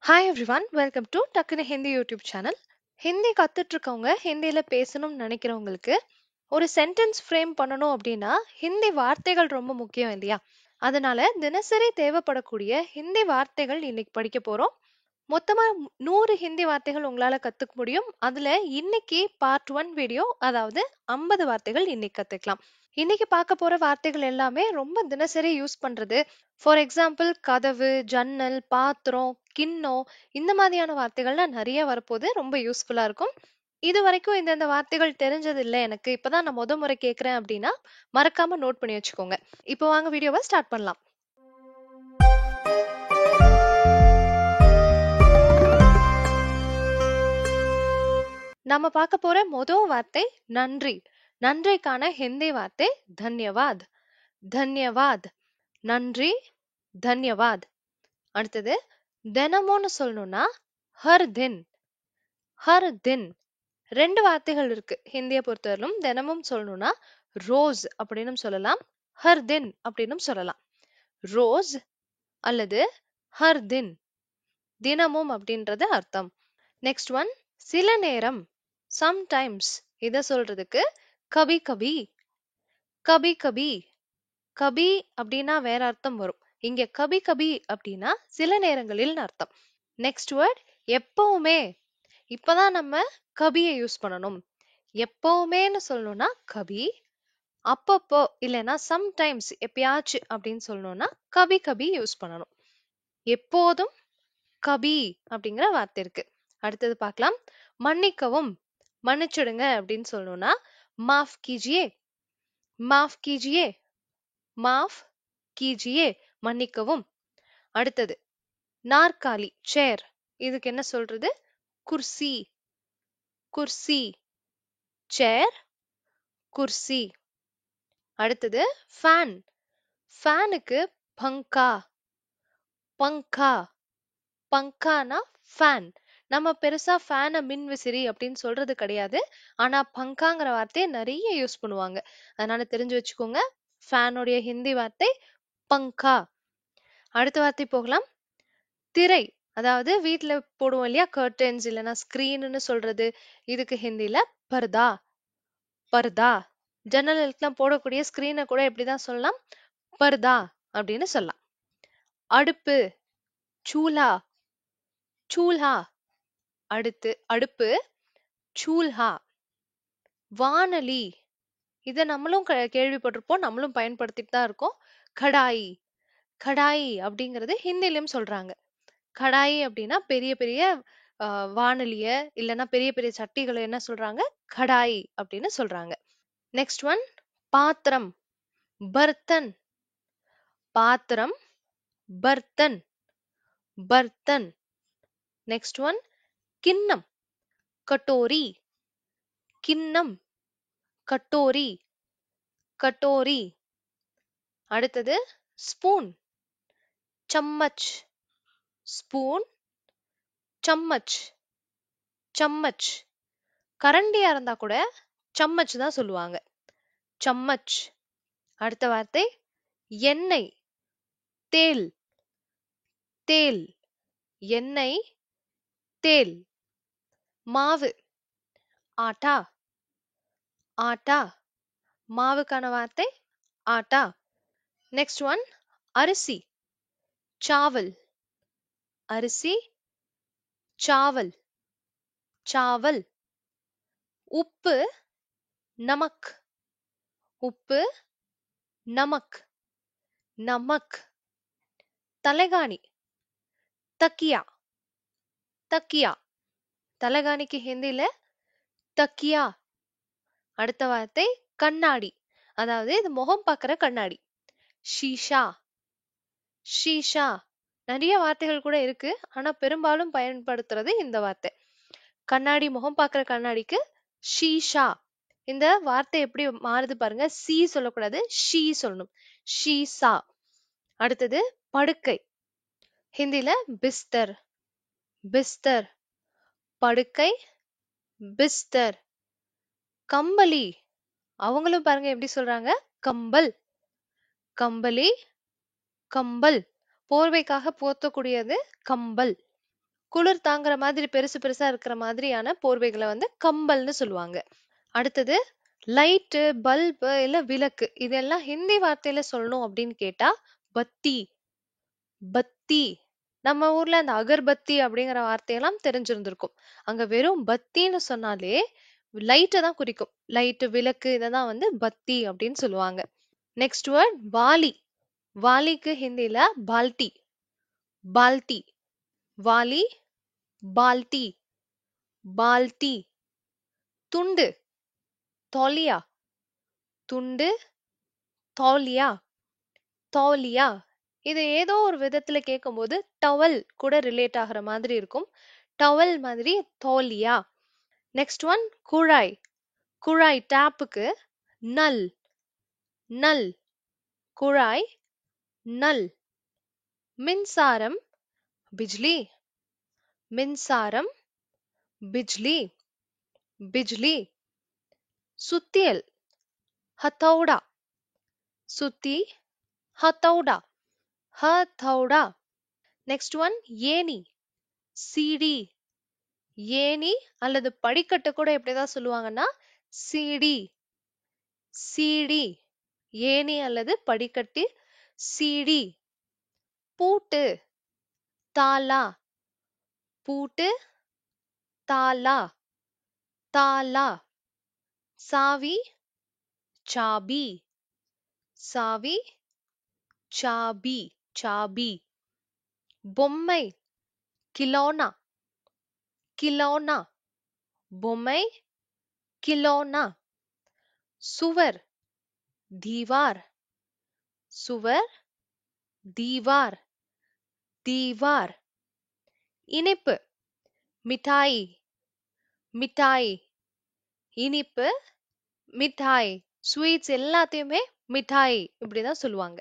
Hi everyone, welcome to டக்குனு Hindi YouTube channel. Hindi கத்துட்டு இருக்கவங்க, ஹிந்தியில பேசணும்னு நினைக்கிறவங்களுக்கு ஒரு சென்டென்ஸ் ஃப்ரேம் பண்ணணும் அப்படின்னா ஹிந்தி வார்த்தைகள் ரொம்ப முக்கியம் இல்லையா? அதனால தினசரி தேவைப்படக்கூடிய ஹிந்தி வார்த்தைகள் இன்னைக்கு படிக்க போறோம். மொத்தமா 100 ஹிந்தி வார்த்தைகள் உங்களால கத்துக்க முடியும். அதுல இன்னைக்கு பார்ட் 1 வீடியோ, அதாவது 50 வார்த்தைகள் இன்னைக்கு கத்துக்கலாம். இன்னைக்கு பார்க்க போற வார்த்தைகள் எல்லாமே ரொம்ப தினசரி யூஸ் பண்றது. ஃபார் எக்ஸாம்பிள் கதவு, ஜன்னல், பாத்திரம், கிண்ணம், இந்த மாதிரியான வார்த்தைகள்லாம் நிறைய வரப்போது. ரொம்ப யூஸ்ஃபுல்லா இருக்கும். இது வரைக்கும் இந்த வார்த்தைகள் தெரிஞ்சது இல்ல எனக்கு, இப்பதான் நான் முறை கேக்குறேன் அப்படின்னா மறக்காம நோட் பண்ணி வச்சுக்கோங்க. இப்போ வாங்க வீடியோவை ஸ்டார்ட் பண்ணலாம். நம்ம பார்க்க போற முதல் வார்த்தை நன்றி. நன்றிக்கான ஹிந்தி வார்த்தை தன்யவாத். தன்யவாத். நன்றி, தன்யவாத். அடுத்தது தினமும்னு சொல்லணும்னா ஹர் தின். ஹர் தின். 2 வார்த்தைகள் இருக்கு ஹிந்தியை பொறுத்தவரையிலும். தினமும் சொல்லணும்னா ரோஸ் அப்படின்னு சொல்லலாம், ஹர் தின் அப்படின்னு சொல்லலாம். ரோஸ் அல்லது ஹர் தின், தினமும் அப்படின்றது அர்த்தம். நெக்ஸ்ட் ஒன் சில நேரம், சம்டைம்ஸ். இத சொல்றதுக்கு கபி கபி. கபி கபி. கபி அப்படின்னா வேற அர்த்தம் வரும். இங்க கபி கபி அப்படின்னா சில நேரங்களில் அர்த்தம். நெக்ஸ்ட் வேர்ட் எப்பவுமே. இப்பதான் நம்ம கபியை யூஸ் பண்ணணும். எப்பவுமேன்னு சொல்லணும்னா கபி. அப்பப்போ இல்லைன்னா சம்டைம்ஸ், எப்பயாச்சு அப்படின்னு சொல்லணும்னா கபி கபி யூஸ் பண்ணணும். எப்போதும் கபி அப்படிங்கிற வார்த்தை இருக்கு. அடுத்தது பார்க்கலாம். மன்னிக்கவும், மன்னிச்சிடுங்க அப்படின்னு சொல்லணும்னா மாஃப் கீஜியே. மாஃப் கீஜியே. மாஃப் கீஜியே, மன்னிக்கவும். அடுத்தது நாற்காலி, சேர். இதுக்கு என்ன சொல்றது? குர்சி. குர்சி. சேர், குர்சி. அடுத்தது ஃபேன். ஃபேனுக்கு பங்கா. பங்கா. பங்கானா ஃபேன். நம்ம பெருசா ஃபேனை மின் விசிறி அப்படின்னு சொல்றது கிடையாது. ஆனா பங்காங்கிற வார்த்தையை நிறைய யூஸ் பண்ணுவாங்க. அதனால தெரிஞ்சு வச்சுக்கோங்க. ஃபேனுடைய ஹிந்தி வார்த்தை பங்கா. அடுத்த வார்த்தை போகலாம். திரை. அதாவது வீட்ல போடுவோம் இல்லையா, கர்டன்ஸ் இல்லைன்னா ஸ்கிரீன்னு சொல்றது. இதுக்கு ஹிந்தில பர்தா. பர்தா. ஜன்னலுக்குலாம் போடக்கூடிய ஸ்கிரீனை கூட எப்படிதான் சொல்லலாம்? பர்தா அப்படின்னு சொல்லலாம். அடுப்பு, சூலா. சூல்ஹா. அடுத்து அடுப்பு, சூல்ஹா. வானலி. இத நம்மளும் கேள்விப்பட்டிருப்போம், நம்மளும் பயன்படுத்திட்டு தான் இருக்கோம். கடாயி. கடாயி அப்படிங்கறது ஹிந்திலயும் சொல்றாங்க. கடாயி அப்படின்னா பெரிய பெரிய வானலிய இல்லைன்னா பெரிய பெரிய சட்டிகளை என்ன சொல்றாங்க? கடாயி அப்படின்னு சொல்றாங்க. நெக்ஸ்ட் ஒன் பாத்திரம், பர்த்தன். பாத்திரம், பர்த்தன். பர்த்தன். நெக்ஸ்ட் ஒன் கிண்ணம், கட்டோரி. கிண்ணம், கட்டோரி. கட்டோரி. அடுத்தது ஸ்பூன், சம்மச். ஸ்பூன், சம்மச். சம்மச். கரண்டியா இருந்தா கூட சம்மச் தான் சொல்லுவாங்க. சம்மச். அடுத்த வார்த்தை எண்ணெய், தேல். தேல். எண்ணெய், தேல். மாவு, ஆட்டா. ஆட்டா. மாவுக்கான வார்த்தை ஆட்டா. நெக்ஸ்ட் ஒன் அரிசி, சாவல். அரிசி, சாவல். சாவல். உப்பு, நமக். உப்பு, நமக். நமக். தலைகாணி, தக்கியா. தக்கியா. தலைகாணிக்கு ஹிந்தில தக்கியா. அடுத்த வார்த்தை கண்ணாடி. அதாவது இது முகம் பார்க்கிற கண்ணாடி. ஷீஷா. ஷீஷா. நிறைய வார்த்தைகள் கூட இருக்கு, ஆனா பெரும்பாலும் பயன்படுத்துறது இந்த வார்த்தை. கண்ணாடி, முகம் பார்க்கிற கண்ணாடிக்கு ஷீஷா. இந்த வார்த்தை எப்படி மாறுது பாருங்க. சி சொல்லக்கூடாது, ஷீ சொல்லணும். ஷீசா. அடுத்தது படுக்கை. ஹிந்தில பிஸ்தர். பிஸ்தர். படுக்கை, பிஸ்தர். கம்பளி. அவங்களும் பாருங்க எப்படி சொல்றாங்க? கம்பல். கம்பளி, கம்பல். போர்வைக்காக போர்த்தக்கூடியது கம்பல். குளிர் தாங்குற மாதிரி பெருசு பெருசா இருக்கிற மாதிரியான போர்வைகளை வந்து கம்பல்னு சொல்லுவாங்க. அடுத்தது லைட்டு, பல்பு இல்ல விளக்கு. இதெல்லாம் ஹிந்தி வார்த்தையில சொல்லணும் அப்படின்னு கேட்டா பத்தி, பத்தி. நம்ம ஊர்ல அந்த அகர்பத்தி அப்படிங்கிற வார்த்தையெல்லாம் தெரிஞ்சிருந்திருக்கும். அங்க வெறும் பத்தின்னு சொன்னாலே லைட்ட தான் குறிக்கும். லைட்டு, விளக்கு இததான் வந்து பத்தி அப்படின்னு சொல்லுவாங்க. Next word Vaali. வாலிக்கு ஹிந்தில பால்டி, பால்டி. வாலி, பால்டி, பால்டி. துண்டு, தோலியா, துண்டு, தோலியா, தோலியா. இது ஏதோ ஒரு விதத்துல கேட்கும்போது டவல் கூட ரிலேட் ஆகுற மாதிரி இருக்கும். டவல் மாதிரி தோலியா. நெக்ஸ்ட் ஒன் குழாய். குழாய் டேப்புக்கு நல், நல். குழாய், நல். மின்சாரம் பிஜ்லி, மின்சாரம் பிஜ்லி, பிஜ்லி. சுத்தியல் ஹத்தௌடா, சுத்தி, ஹத்தௌடா, ஹத்தௌடா. நெக்ஸ்ட் ஒன் ஏணி, சீடி. ஏணி அல்லது படிக்கட்டு கூட எப்படிதான் சொல்லுவாங்கன்னா சீடி, சீடி. ஏணி அல்லது படிக்கட்டு சீடி. பூட்டு தாலா, பூட்டு, தாலா, தாலா. சாவி சாபி, சாவி, சாபி, சாபி. பொம்மை கிலோனா, கிலோனா. பொம்மை கிலோனா. சுவர் दीवार, சுவர், दीवार, दीवार. இனிப்பு மிட்டாய், மிட்டாய். இனிப்பு மிட்டாய். ஸ்வீட்ஸ் எல்லாத்தையுமே மிட்டாய் இப்படிதான் சொல்லுவாங்க.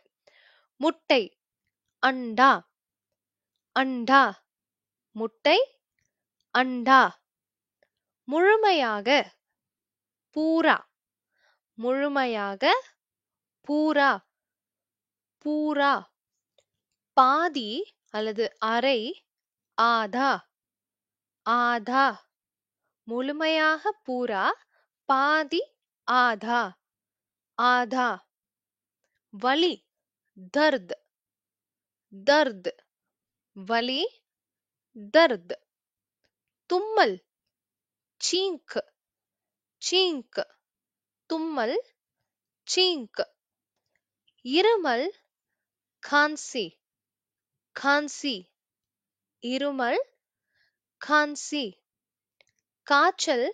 முட்டை அண்டா, அண்டா. முட்டை, அண்டா. முழுமையாக பூரா, முழுமையாக பூரா, பூரா. பாதி அல்லது அரை ஆதா, ஆதா. முழுமையாக பூரா, பாதி ஆதா, ஆதா. வலி தர்த், தர்த். வலி தர்த். தும்மல் சீங்க், சீங்க். தும்மல் சீங்க். இருமல் खांसी, खांसी. இருமல் खांसी. காய்ச்சல்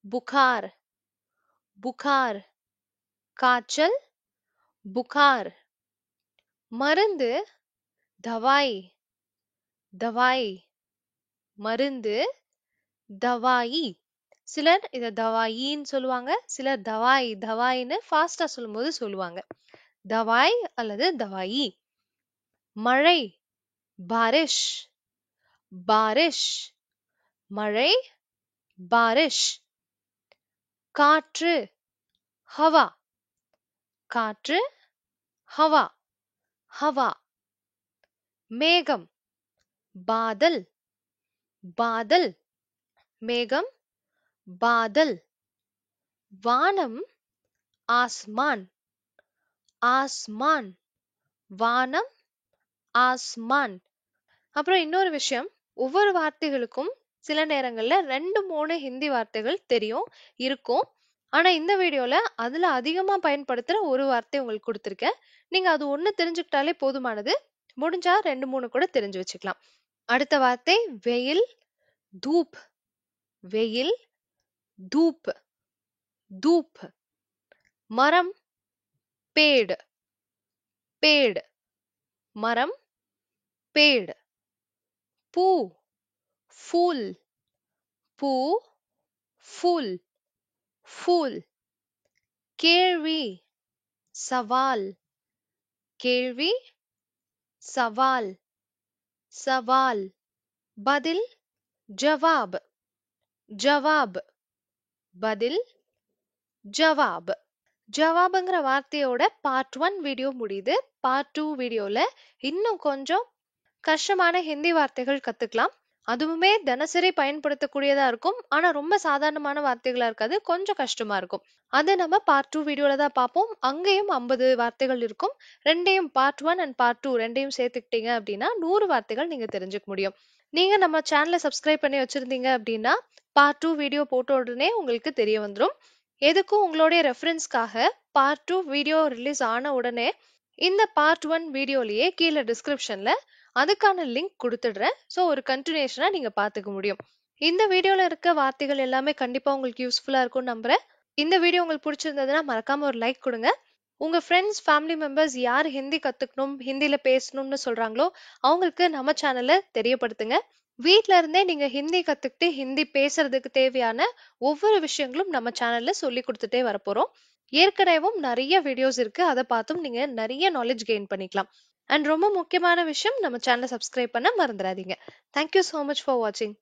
बुखार, बुखार. காய்ச்சல் बुखार. மருந்து दवाई, दवाई. மருந்து दवाई. சிலர் இத தவாயின்னு சொல்லுவாங்க, சிலர் தவாய் தவாயின்னு ஃபாஸ்டா சொல்லும்போது சொல்லுவாங்க. தவாய் அல்லது தவாயி. மழை बारिश, बारिश. மழை बारिश. காற்று हवा, காற்று हवा, हवा. மேகம் बादल, बादल. மேகம் बादल. வானம் आसमान, आसमान. வானம் ஆஸ்மான். அப்புறம் இன்னொரு விஷயம், ஒவ்வொரு வார்த்தைகளுக்கும் சில நேரங்கள்ல 2, 3 ஹிந்தி வார்த்தைகள் தெரியும், இருக்கும். ஆனா இந்த வீடியோல அதுல அதிகமா பயன்படுத்துற ஒரு வார்த்தை உங்களுக்கு கொடுத்திருக்கேன். நீங்க அது ஒண்ணு தெரிஞ்சுக்கிட்டாலே போதுமானது. முடிஞ்சா 2, 3 கூட தெரிஞ்சு வச்சுக்கலாம். அடுத்த வார்த்தை வெயில் தூப், வெயில் தூப், தூப். மரம் பேடு, பேடு. மரம் पेड़. பூ फूल, பூ फूल, फूल. கேள்வி सवाल, கேள்வி सवाल, सवाल. பதில் ஜவாப், ஜவாப். பதில் ஜவாப். ஜவாப்ங்கிற வார்த்தையோட பார்ட் 1 வீடியோ முடியுது. பார்ட் 2 வீடியோல இன்னும் கொஞ்சம் கஷ்டமான ஹிந்தி வார்த்தைகள் கத்துக்கலாம். அதுவுமே தினசரி பயன்படுத்தக்கூடியதா இருக்கும். ஆனா ரொம்ப சாதாரணமான வார்த்தைகளா இருக்காது. கொஞ்சம் கஷ்டமா இருக்கும். அத நம்ம பார்ட் 2 வீடியோல தான் பார்ப்போம். அங்கேயும் 50 வார்த்தைகள் இருக்கும். 2யும் பார்ட் 1 அண்ட் பார்ட் 2 2யும் சேர்த்துக்கிட்டீங்க அப்படின்னா 100 வார்த்தைகள் நீங்க தெரிஞ்சுக்க முடியும். நீங்க நம்ம சேனல சப்ஸ்கிரைப் பண்ணி வச்சிருந்தீங்க அப்படின்னா, பார்ட் 2 வீடியோ போட்ட உடனே உங்களுக்கு தெரிய வந்துரும். எதுக்கும் உங்களுடைய ரெஃபரன்ஸ்க்காக பார்ட் 2 வீடியோ ரிலீஸ் ஆன உடனே இந்த பார்ட் 1 வீடியோலயே கீழ டிஸ்கிரிப்ஷன்ல அதுக்கான லிங்க் குடுத்துடுறேன். சோ ஒரு கன்டினியூஷனா நீங்க பார்த்துக்க முடியும். இந்த வீடியோல இருக்க வார்த்தைகள் எல்லாமே கண்டிப்பா உங்களுக்கு யூஸ்ஃபுல்லா இருக்கும்னு நம்புறேன். இந்த வீடியோ உங்களுக்கு பிடிச்சிருந்ததுன்னா மறக்காம ஒரு லைக் கொடுங்க. உங்க ஃப்ரெண்ட்ஸ், ஃபேமிலி மெம்பர்ஸ் யார் ஹிந்தி கத்துக்கணும், ஹிந்தில பேசணும்னு சொல்றாங்களோ, அவங்களுக்கு நம்ம சேனல தெரியப்படுத்துங்க. வீட்ல இருந்தே நீங்க ஹிந்தி கத்துக்கிட்டு ஹிந்தி பேசுறதுக்கு தேவையான ஒவ்வொரு விஷயங்களும் நம்ம சேனல்ல சொல்லி கொடுத்துட்டே வரப்போறோம். ஏற்கனவும் நெறைய வீடியோஸ் இருக்கு. அத பார்த்தும் நீங்க நெறைய நாலேட்ஜ் கெயின் பண்ணிக்கலாம். அண்ட் ரொம்ப முக்கியமான விஷயம் நம்ம சேனல சப்ஸ்கிரைப் பண்ண மறந்துடாதீங்க. Thank you so much for வாட்சிங்.